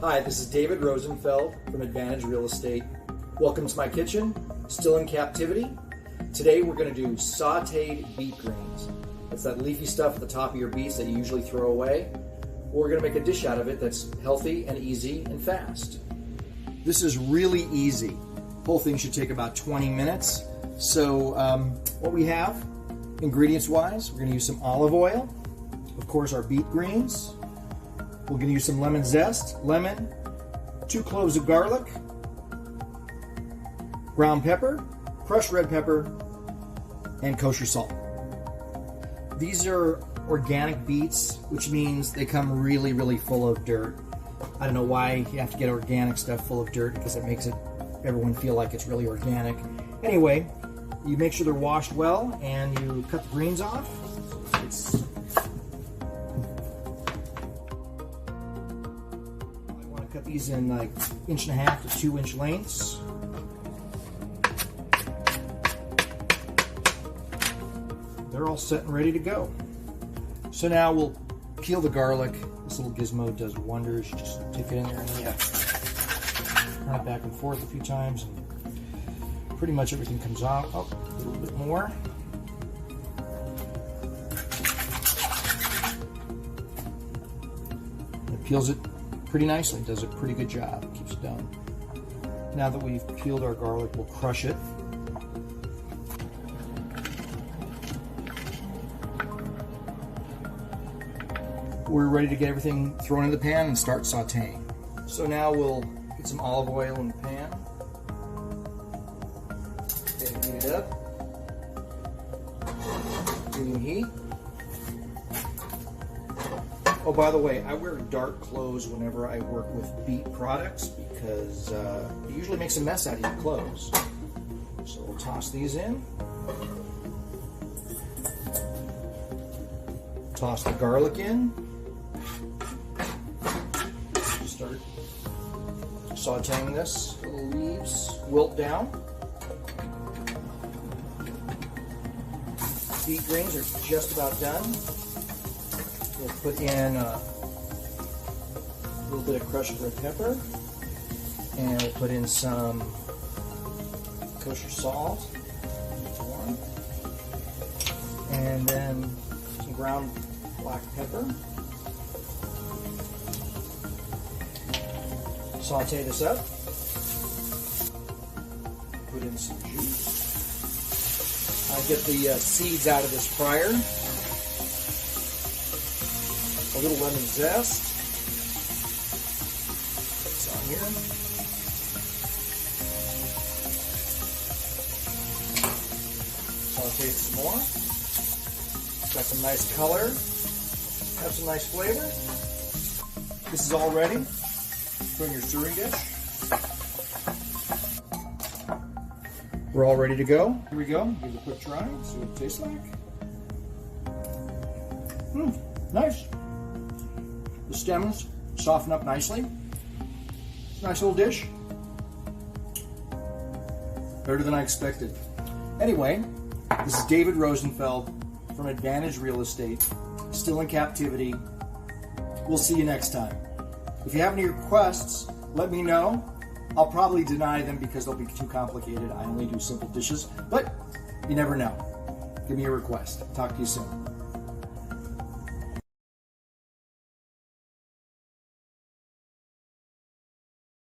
Hi, this is David Rosenfeld from Advantage Real Estate. Welcome to my kitchen, still in captivity. Today we're going to do sauteed beet greens. That's that leafy stuff at the top of your beets that you usually throw away. We're going to make a dish out of it that's healthy and easy and fast. This is really easy. The whole thing should take about 20 minutes. So what we have, ingredients-wise, we're going to use some olive oil, of course our beet greens. We're going to use some lemon zest, lemon, 2 cloves of garlic, ground pepper, crushed red pepper, and kosher salt. These are organic beets, which means they come really, really full of dirt. I don't know why you have to get organic stuff full of dirt, because it makes everyone feel like it's really organic. Anyway, you make sure they're washed well and you cut the greens off. Cut these in like 1.5 to 2 inch lengths. They're all set and ready to go. So now we'll peel the garlic. This little gizmo does wonders. You just take it in there and turn it back and forth a few times, and pretty much everything comes off. Oh, a little bit more. It peels it pretty nicely, does a pretty good job, keeps it down. Now that we've peeled our garlic, we'll crush it. We're ready to get everything thrown in the pan and start sauteing. So now we'll get some olive oil in the pan. Get it heated up. Medium heat. Oh, by the way, I wear dark clothes whenever I work with beet products because it usually makes a mess out of your clothes. So we'll toss these in. Toss the garlic in. Start sauteing this. The leaves wilt down. Beet greens are just about done. We'll put in a little bit of crushed red pepper, and we'll put in some kosher salt, and then some ground black pepper. Saute this up. Put in some juice. I get the seeds out of this prior. A little lemon zest. It's on here. Saute it some more. It's got some nice color. Have some nice flavor. This is all ready. Put in your serving dish. We're all ready to go. Here we go. Give it a quick try. See what it tastes like. Nice. The stems soften up nicely. Nice little dish. Better than I expected. Anyway, this is David Rosenfeld from Advantage Real Estate, still in captivity. We'll see you next time. If you have any requests, let me know. I'll probably deny them because they'll be too complicated. I only do simple dishes, but you never know. Give me a request. Talk to you soon.